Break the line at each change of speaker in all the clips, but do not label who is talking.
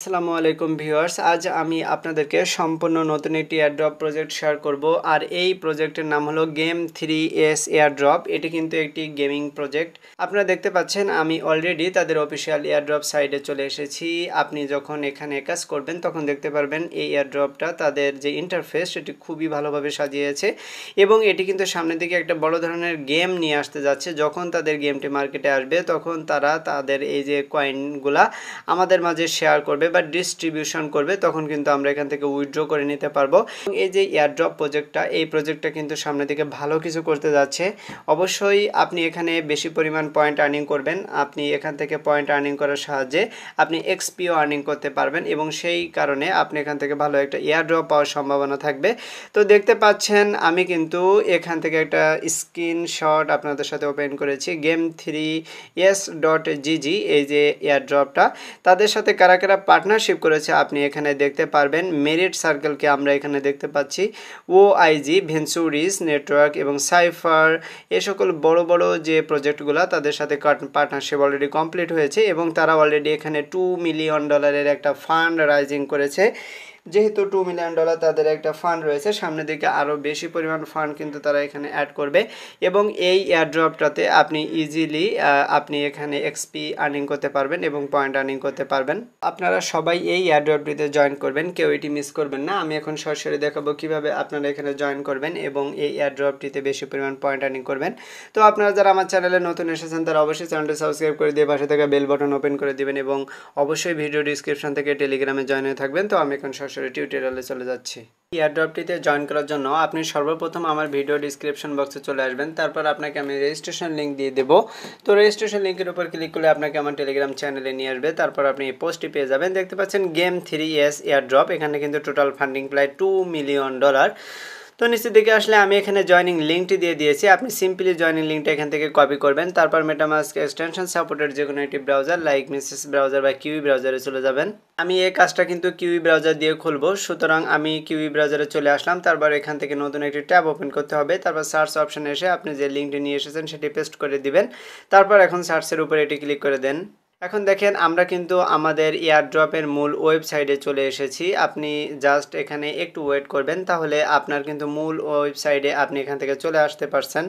আসসালামু আলাইকুম ভিউয়ার্স, আজ আমি আপনাদেরকে সম্পূর্ণ নতুন একটি এয়ারড্রপ প্রজেক্ট শেয়ার করব। আর এই প্রজেক্টের নাম হলো Game3s এয়ারড্রপ। এটি কিন্তু একটি গেমিং প্রজেক্ট। আপনারা দেখতে পাচ্ছেন আমি অলরেডি তাদের অফিসিয়াল এয়ারড্রপ সাইটে চলে এসেছি। আপনি যখন এখানে কাজ করবেন তখন দেখতে পারবেন এই এয়ারড্রপটা তাদের যে ইন্টারফেস সেটি খুবই ভালোভাবে সাজিয়েছে এবং এটি কিন্তু সামনের দিকে একটা বড় ধরনের গেম নিয়ে আসতে যাচ্ছে। যখন তাদের গেমটি মার্কেটে আসবে তখন তারা তাদের এই যে কয়েনগুলা আমাদের মাঝে শেয়ার করবে বা ডিস্ট্রিবিউশন করবে, তখন কিন্তু আমরা এখান থেকে উইথড্র করে নিতে পারবো। এই যে এয়ারড্রপ প্রজেক্টটা, এই প্রজেক্টটা কিন্তু সামনে দিকে ভালো কিছু করতে যাচ্ছে। অবশ্যই আপনি এখানে বেশি পরিমাণ পয়েন্ট আর্নিং করবেন। আপনি এখান থেকে পয়েন্ট আর্নিং করার সাহায্যে আপনি এক্সপিও আর্নিং করতে পারবেন এবং সেই কারণে আপনি এখান থেকে ভালো একটা এয়ারড্রপ পাওয়ার সম্ভাবনা থাকবে। তো দেখতে পাচ্ছেন আমি কিন্তু এখান থেকে একটা স্ক্রিনশট আপনাদের সাথে ওপেন করেছি। Game3s.gg এই যে এয়ারড্রপটা, তাদের সাথে কারা কারা পার্টনারশিপ করেছে আপনি এখানে দেখতে পারবেন। মেরিট সার্কেলকে আমরা এখানে দেখতে পাচ্ছি, ওআইজি, ভেঞ্চুরিস নেটওয়ার্ক এবং সাইফার, এ সকল বড় বড় যে প্রজেক্টগুলো তাদের সাথে পার্টনারশিপ অলরেডি কমপ্লিট হয়েছে এবং তারা অলরেডি এখানে $2 মিলিয়ন একটা ফান্ড রাইজিং করেছে। যেহেতু $2 মিলিয়ন তাদের একটা ফান্ড রয়েছে, সামনের দিকে আরও বেশি পরিমাণ ফান্ড কিন্তু তারা এখানে অ্যাড করবে এবং এই এয়ারড্রপটাতে আপনি ইজিলি আপনি এখানে এক্সপি আর্নিং করতে পারবেন এবং পয়েন্ট আর্নিং করতে পারবেন। আপনারা সবাই এই এয়ারড্রপটিতে জয়েন করবেন, কেউ এটি মিস করবেন না। আমি এখন সরাসরি দেখাবো কিভাবে আপনারা এখানে জয়েন করবেন এবং এই এয়ারড্রপটিতে বেশি পরিমাণ পয়েন্ট আর্নিং করবেন। তো আপনারা যারা আমার চ্যানেলে নতুন এসেছেন তারা অবশ্যই চ্যানেলটি সাবস্ক্রাইব করে দিয়ে পাশে থাকা বেল বাটন ওপেন করে দিবেন এবং অবশ্যই ভিডিও ডিসক্রিপশন থেকে টেলিগ্রামে জয়েন হয়ে থাকবেন। তো আমি এখন সরাসরি টিউটোরিয়ালে চলে যাচ্ছি। এয়ারড্রপটিতে জয়েন করার জন্য আপনি সর্বপ্রথম আমার ভিডিও ডিসক্রিপশন বক্সে চলে আসবেন। তারপর আপনাকে আমি রেজিস্ট্রেশন লিঙ্ক দিয়ে দেবো। তো রেজিস্ট্রেশন লিঙ্কের উপর ক্লিক করলে আপনাকে আমার টেলিগ্রাম চ্যানেলে নিয়ে আসবে। তারপর আপনি এই পোস্টটি পেয়ে যাবেন। দেখতে পাচ্ছেন Game3s এয়ারড্রপ, এখানে কিন্তু টোটাল ফান্ডিং প্রায় $2 মিলিয়ন। তো নিচের দিকে আসলে আমি এখানে জয়নিং লিঙ্কটি দিয়ে দিয়েছি। আপনি সিম্পলি জয়নিং লিঙ্কটা এখান থেকে কপি করবেন। তারপর মেটামাস্ক এক্সটেনশন সাপোর্টেড যে কোনো একটি ব্রাউজার লাইক মেসেজ ব্রাউজার বা কিউই ব্রাউজারে চলে যাবেন। আমি এই কাজটা কিন্তু কিউই ব্রাউজার দিয়ে খুলবো, সুতরাং আমি কিউই ব্রাউজারে চলে আসলাম। তারপর এখান থেকে নতুন একটি ট্যাব ওপেন করতে হবে। তারপর সার্চ অপশনে এসে আপনি যে লিঙ্কটি নিয়ে এসেছেন সেটি পেস্ট করে দিবেন। তারপর এখন সার্চের উপরে এটি ক্লিক করে দেন। এখন দেখেন আমরা কিন্তু আমাদের এয়ারড্রপের মূল ওয়েবসাইটে চলে এসেছি। আপনি জাস্ট এখানে একটু ওয়েট করবেন, তাহলে আপনার কিন্তু মূল ওয়েবসাইটে আপনি এখান থেকে চলে আসতে পারছেন।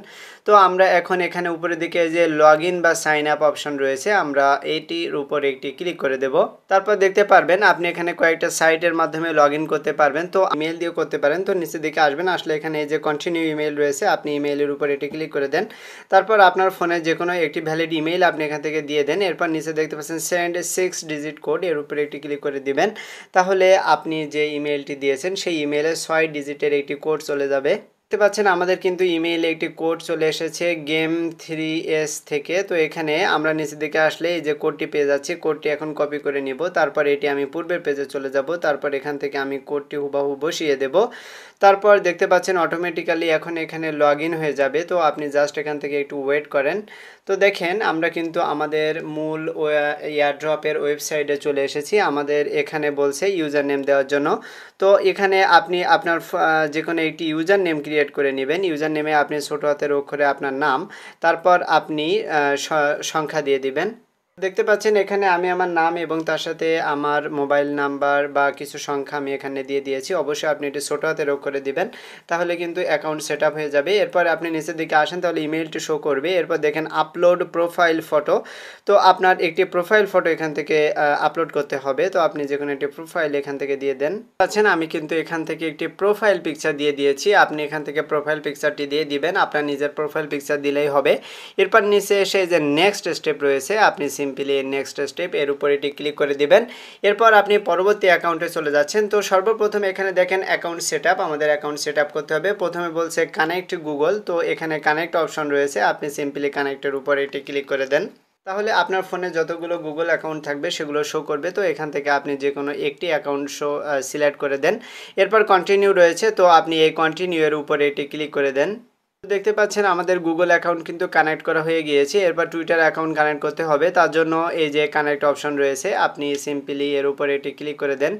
তো আমরা এখন এখানে উপরের দিকে যে লগ ইন বা সাইন আপ অপশন রয়েছে, আমরা এইটির উপরে একটি ক্লিক করে দেব। তারপর দেখতে পারবেন আপনি এখানে কয়েকটা সাইটের মাধ্যমে লগ ইন করতে পারবেন। তো ইমেল দিয়ে করতে পারেন। তো নিচের দিকে আসবেন, আসলে এখানে এই যে কন্টিনিউ ইমেল রয়েছে, আপনি ইমেইলের উপর এটি ক্লিক করে দেন। তারপর আপনার ফোনে যে কোনো একটি ভ্যালিড ইমেইল আপনি এখান থেকে দিয়ে দেন। এরপর নিচে দেখতে পাচ্ছেন সেন্ড 6 ডিজিট কোড, এর উপরে একটি ক্লিক করে দিবেন। তাহলে আপনি যে ইমেইলটি দিয়েছেন সেই ইমেইলে 6 ডিজিটের একটি কোড চলে যাবে। দেখতে পাচ্ছেন আমাদের কিন্তু ইমেইলে একটি কোড চলে এসেছে Game3s থেকে। তো এখানে আমরা নিচের দিকে আসলে এই যে কোডটি পেয়ে যাচ্ছি, কোডটি এখন কপি করে নিব। তারপর এটি আমি পূর্বের পেজে চলে যাব। তারপর এখান থেকে আমি কোডটি হুবহু বসিয়ে দেব। তারপর দেখতে পাচ্ছেন অটোমেটিক্যালি এখন এখানে লগ ইন হয়ে যাবে। তো আপনি জাস্ট এখান থেকে একটু ওয়েট করেন। তো দেখেন আমরা কিন্তু আমাদের মূল এয়ারড্রপের ওয়েবসাইটে চলে এসেছি। আমাদের এখানে বলছে ইউজার নেম দেওয়ার জন্য। তো এখানে আপনি আপনার যে কোনো একটি ইউজার নেম ক্রিয়েট করে নেবেন। ইউজার নেমে আপনি ছোটো হাতের অক্ষরে আপনার নাম, তারপর আপনি সংখ্যা দিয়ে দিবেন। দেখতে পাচ্ছেন এখানে আমি আমার নাম এবং তার সাথে আমার মোবাইল নাম্বার বা কিছু সংখ্যা আমি এখানে দিয়ে দিয়েছি। অবশ্যই আপনি এটি ছোটো হাতের অক্ষরে দিবেন, তাহলে কিন্তু অ্যাকাউন্ট সেট আপ হয়ে যাবে। এরপর আপনি নিচের দিকে আসেন, তাহলে ইমেলটি শো করবে। এরপর দেখেন আপলোড প্রোফাইল ফটো। তো আপনার একটি প্রোফাইল ফটো এখান থেকে আপলোড করতে হবে। তো আপনি যে কোনো একটি প্রোফাইল এখান থেকে দিয়ে দেন। পাচ্ছেন আমি কিন্তু এখান থেকে একটি প্রোফাইল পিকচার দিয়ে দিয়েছি। আপনি এখান থেকে প্রোফাইল পিকচারটি দিয়ে দিবেন, আপনার নিজের প্রোফাইল পিকচার দিলেই হবে। এরপর নিচে এসে যে নেক্সট স্টেপ রয়েছে, আপনি সিম্পলি নেক্সট স্টেপ এর উপর এটি ক্লিক করে দিবেন। এরপর আপনি পরবর্তী অ্যাকাউন্টে চলে যাচ্ছেন। তো সর্বপ্রথম এখানে দেখেন অ্যাকাউন্ট সেট আপ, আমাদের অ্যাকাউন্ট সেট আপ করতে হবে। প্রথমে বলছে কানেক্ট গুগল, তো এখানে কানেক্ট অপশন রয়েছে, আপনি সিম্পলি কানেক্টের উপর এটি ক্লিক করে দেন। তাহলে আপনার ফোনে যতগুলো গুগল অ্যাকাউন্ট থাকবে সেগুলো শো করবে। তো এখান থেকে আপনি যে কোনো একটি অ্যাকাউন্ট সিলেক্ট করে দেন। এরপর কন্টিনিউ রয়েছে, তো আপনি এই কন্টিনিউ এর উপরে এটি ক্লিক করে দেন। দেখতে পাচ্ছেন আমাদের গুগল অ্যাকাউন্ট কিন্তু কানেক্ট করা হয়ে গিয়েছে। এরপর টুইটার অ্যাকাউন্ট কানেক্ট করতে হবে, তার জন্য এই যে কানেক্ট অপশন রয়েছে, আপনি সিম্পলি এর উপরে এটি ক্লিক করে দেন।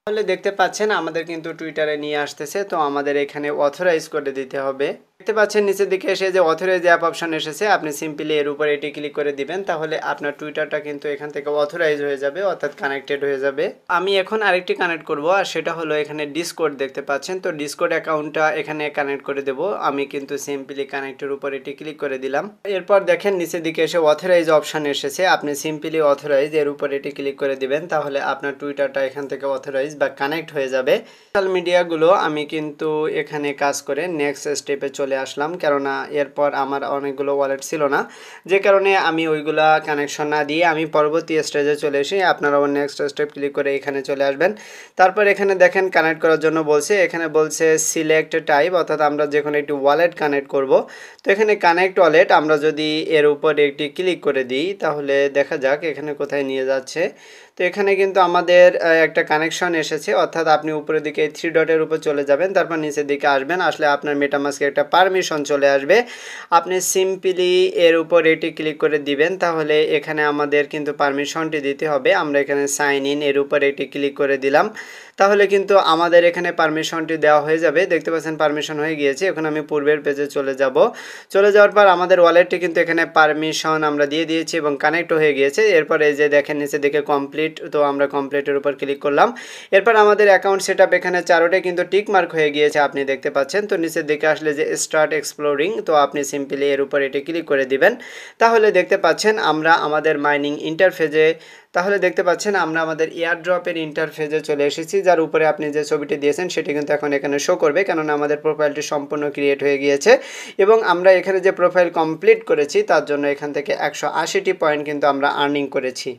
তাহলে দেখতে পাচ্ছেন আমাদের কিন্তু টুইটারে নিয়ে আসতেছে। তো আমাদের এখানে অথরাইজ করে দিতে হবে। দেখতে পাচ্ছেন নিচের দিকে এসে যে অথরাইজ অ্যাপ অপশন এসেছে, আপনি সিম্পলি এর উপর এটি ক্লিক করে দিবেন, তাহলে আপনার টুইটারটা কিন্তু এখান থেকে অথরাইজ হয়ে যাবে, অর্থাৎ কানেক্টেড হয়ে যাবে। আমি এখন আরেকটি কানেক্ট করব, আর সেটা হলো এখানে ডিসকর্ড দেখতে পাচ্ছেন, তো ডিসকর্ড অ্যাকাউন্টটা এখানে কানেক্ট করে দেব। আমি কিন্তু সিম্পলি কানেক্টের উপর এটি ক্লিক করে দিলাম। এরপর দেখেন নিচের দিকে এসে অথরাইজ অপশন এসেছে, আপনি সিম্পলি অথরাইজ এর উপর এটি ক্লিক করে দিবেন, তাহলে আপনার টুইটারটা এখান থেকে অথরাইজ বা কানেক্ট হয়ে যাবে। সোশ্যাল মিডিয়াগুলো আমি কিন্তু এখানে কাজ করে নেক্সট স্টেপে চলে আসলাম, কেননা এরপর আমার অনেকগুলো ওয়ালেট ছিল না, যে কারণে আমি ওইগুলা কানেকশন না দিয়ে আমি পরবর্তী স্টেজে চলে এসে আপনারাও নেক্সট স্টেপ ক্লিক করে এখানে চলে আসবেন। তারপর এখানে দেখেন কানেক্ট করার জন্য বলছে, এখানে বলছে সিলেক্ট টাইপ, অর্থাৎ আমরা যে কোনো একটি ওয়ালেট কানেক্ট করব। তো এখানে কানেক্ট ওয়ালেট আমরা যদি এর উপর একটি ক্লিক করে দিই, তাহলে দেখা যাক এখানে কোথায় নিয়ে যাচ্ছে। তো এখানে কিন্তু আমাদের একটা কানেকশন এসেছে, অর্থাৎ আপনি উপরের দিকে 3 ডটের উপর চলে যাবেন, তারপর নিচের দিকে আসবেন, আসলে আপনার মেটামাস্কে একটা পারমিশন চলে আসবে। আপনি সিম্পলি এর উপর এটি ক্লিক করে দিবেন, তাহলে এখানে আমাদের কিন্তু পারমিশনটি দিতে হবে। আমরা এখানে সাইন ইন এর উপর এটি ক্লিক করে দিলাম, তাহলে কিন্তু আমাদের এখানে পারমিশনটি দেওয়া হয়ে যাবে। দেখতে পাচ্ছেন পারমিশন হয়ে গিয়েছে। এখন আমি পূর্বের পেজে চলে যাব। চলে যাওয়ার পর আমাদের ওয়ালেটটি কিন্তু এখানে পারমিশন আমরা দিয়ে দিয়েছি এবং কানেক্ট হয়ে গিয়েছে। এরপর এই যে দেখেন নিচের দিকে কমপ্লিট, তো আমরা কমপ্লিটের উপর ক্লিক করলাম। এরপর আমাদের অ্যাকাউন্ট সেটআপ এখানে চারোটাই কিন্তু টিক মার্ক হয়ে গিয়েছে, আপনি দেখতে পাচ্ছেন। তো নিচের দিকে আসলে যে স্টার্ট এক্সপ্লোরিং, তো আপনি সিম্পলি এর উপর এটি ক্লিক করে দিবেন, তাহলে দেখতে পাচ্ছেন আমরা আমাদের মাইনিং ইন্টারফেজে, তাহলে দেখতে পাচ্ছেন আমরা আমাদের এয়ারড্রপের ইন্টারফেসে চলে এসেছি, যার উপরে আপনি যে ছবিটি দিয়েছেন সেটি কিন্তু এখন এখানে শো করবে, কেননা আমাদের প্রোফাইলটি সম্পূর্ণ ক্রিয়েট হয়ে গিয়েছে এবং আমরা এখানে যে প্রোফাইল কমপ্লিট করেছি তার জন্য এখান থেকে 180টি পয়েন্ট কিন্তু আমরা আর্নিং করেছি।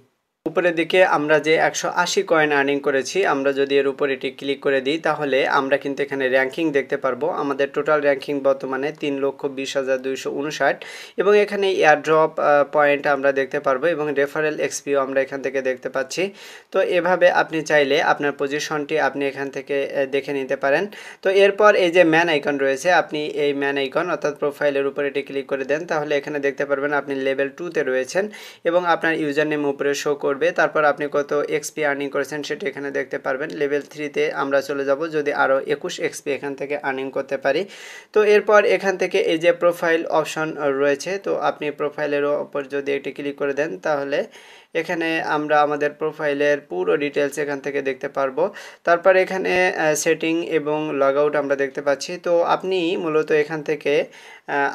উপরের দিকে আমরা যে 180 কয়েন আর্নিং করেছি, আমরা যদি এর উপর এটি ক্লিক করে দিই, তাহলে আমরা কিন্তু এখানে র্যাঙ্কিং দেখতে পারবো। আমাদের টোটাল র্যাঙ্কিং বর্তমানে 3,20,259 এবং এখানে এয়ারড্রপ পয়েন্ট আমরা দেখতে পারবো এবং রেফারেল এক্সপিও আমরা এখান থেকে দেখতে পাচ্ছি। তো এভাবে আপনি চাইলে আপনার পজিশনটি আপনি এখান থেকে দেখে নিতে পারেন। তো এরপর এই যে ম্যান আইকন রয়েছে, আপনি এই ম্যান আইকন অর্থাৎ প্রোফাইলের উপর এটি ক্লিক করে দেন, তাহলে এখানে দেখতে পারবেন আপনি লেভেল 2-তে রয়েছেন এবং আপনার ইউজার নেম উপরে শো করবে। তারপর আপনি কত এক্সপি আর্নিং করেছেন সেটা এখানে দেখতে পারবেন। লেভেল 3-তে আমরা চলে যাব, যদি আরও 21 এক্সপি এখান থেকে আর্নিং করতে পারি। তো এরপর এখান থেকে এই যে প্রোফাইল অপশন রয়েছে, তো আপনি প্রোফাইলের ওপর যদি এটি ক্লিক করে দেন, তাহলে এখানে আমরা আমাদের প্রোফাইলের পুরো ডিটেলস এখান থেকে দেখতে পারবো। তারপর এখানে সেটিং এবং লগ আউট আমরা দেখতে পাচ্ছি। তো আপনি মূলত এখান থেকে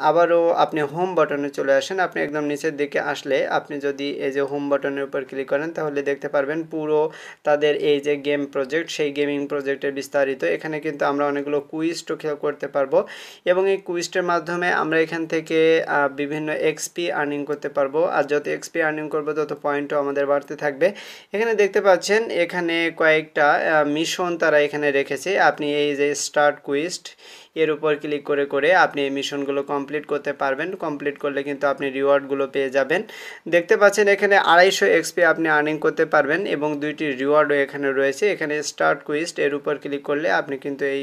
আবারও আপনি হোম বাটনে চলে আসেন। আপনি একদম নিচের দিকে আসলে আপনি যদি এই যে হোম বাটনের উপর ক্লিক করেন, তাহলে দেখতে পারবেন পুরো তাদের এই যে গেম প্রজেক্ট, সেই গেমিং প্রজেক্টের বিস্তারিত। এখানে কিন্তু আমরা অনেকগুলো কুইজও করতে পারবো এবং এই কুইজের মাধ্যমে আমরা এখান থেকে বিভিন্ন এক্সপি আর্নিং করতে পারবো, আর যত এক্সপি আর্নিং করবো তত পয়েন্টও আমাদের বাড়তে থাকবে। এখানে দেখতে পাচ্ছেন এখানে কয়েকটা মিশন তারা এখানে রেখেছে। আপনি এই যে স্টার্ট কুইজ এর উপর ক্লিক করে করে আপনি এই মিশনগুলো কমপ্লিট করতে পারবেন। কমপ্লিট করলে কিন্তু আপনি রিওয়ার্ডগুলো পেয়ে যাবেন। দেখতে পাচ্ছেন এখানে 250 এক্সপি আপনি আর্নিং করতে পারবেন এবং 2টি রিওয়ার্ডও এখানে রয়েছে। এখানে স্টার্ট কুইজ এর উপর ক্লিক করলে আপনি কিন্তু এই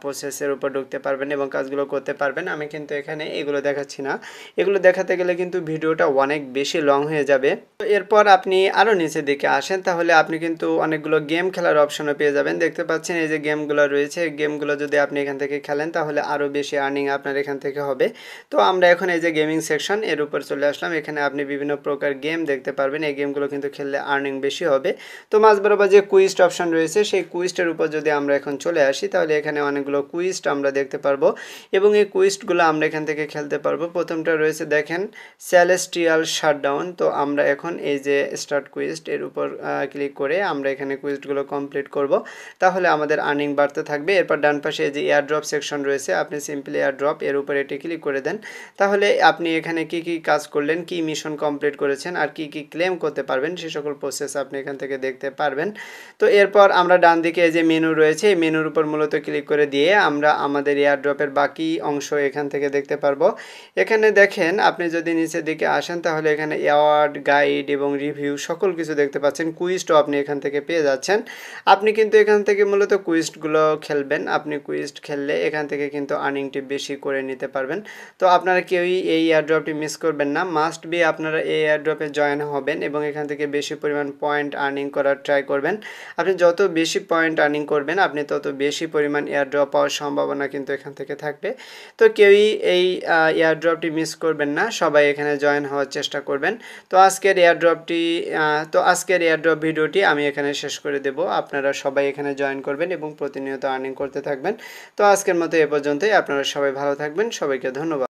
প্রসেসের উপর ঢুকতে পারবেন এবং কাজগুলো করতে পারবেন। আমি কিন্তু এখানে এগুলো দেখাচ্ছি না, এগুলো দেখাতে গেলে কিন্তু ভিডিওটা অনেক বেশি লং হয়ে যাবে। তো এরপর আপনি আরও নিচের দিকে আসেন, তাহলে আপনি কিন্তু অনেকগুলো গেম খেলার অপশনও পেয়ে যাবেন। দেখতে পাচ্ছেন এই যে গেমগুলো রয়েছে, গেমগুলো যদি আপনি এখান থেকে খেলেন তাহলে আরও বেশি আর্নিং আপনার এখান থেকে হবে। তো আমরা এখন এই যে গেমিং সেকশন এর উপর চলে আসলাম। এখানে আপনি বিভিন্ন প্রকার গেম দেখতে পারবেন। এই গেমগুলো কিন্তু খেললে আর্নিং বেশি হবে। তো মাঝ বরাবর যে কুইজ অপশন রয়েছে, সেই কুইজটার উপর যদি আমরা এখন চলে আসি, তাহলে এখানে অনেকগুলো কুইজ আমরা দেখতে পারবো এবং এই কুইজগুলো আমরা এখান থেকে খেলতে পারবো। প্রথমটা রয়েছে দেখেন সেলেস্টিয়াল শাটডাউন। তো আমরা এখন এই যে স্টার্ট কুইজ এর উপর ক্লিক করে আমরা এখানে কুইজগুলো কমপ্লিট করব, তাহলে আমাদের আর্নিং বাড়তে থাকবে। এরপর ডান পাশে এই যে এয়ারড্রপ সেকশন রয়েছে, আপনি সিম্পলি এয়ারড্রপ এর উপর এটি ক্লিক করে দেন, তাহলে আপনি এখানে কি কি কাজ করলেন, কি মিশন কমপ্লিট করেছেন আর কি কি ক্লেম করতে পারবেন সে সকল প্রসেস আপনি এখান থেকে দেখতে পারবেন। তো এরপর আমরা ডান দিকে এই যে মেনু রয়েছে, এই মেনুর উপর মূলত ক্লিক করে দিয়ে আমরা আমাদের এয়ারড্রপের বাকি অংশ এখান থেকে দেখতে পারবো। এখানে দেখেন আপনি যদি নিচের দিকে আসেন, তাহলে এখানে অ্যাওয়ার্ড, গাইড এবং রিভিউ সকল কিছু দেখতে পাচ্ছেন। কুইজটাও আপনি এখান থেকে পেয়ে যাচ্ছেন। আপনি কিন্তু এখান থেকে মূলত কুইজগুলো খেলবেন। আপনি কুইজ খেললে এখান এখান থেকে কিন্তু আর্নিংটি বেশি করে নিতে পারবেন। তো আপনারা কেউই এই এয়ারড্রপটি মিস করবেন না, মাস্ট বি আপনারা এই এয়ারড্রপে জয়েন হবেন এবং এখান থেকে বেশি পরিমাণ পয়েন্ট আর্নিং করার ট্রাই করবেন। আপনি যত বেশি পয়েন্ট আর্নিং করবেন আপনি তত বেশি পরিমাণ এয়ারড্রপ পাওয়ার সম্ভাবনা কিন্তু এখান থেকে থাকবে। তো কেউই এই এয়ারড্রপটি মিস করবেন না, সবাই এখানে জয়েন হওয়ার চেষ্টা করবেন। তো আজকের এয়ারড্রপ ভিডিওটি আমি এখানে শেষ করে দেব। আপনারা সবাই এখানে জয়েন করবেন এবং প্রতিনিয়ত আর্নিং করতে থাকবেন। তো আজকের মতো এ পর্যন্তই। আপনারা সবাই ভালো থাকবেন। সবাইকে ধন্যবাদ।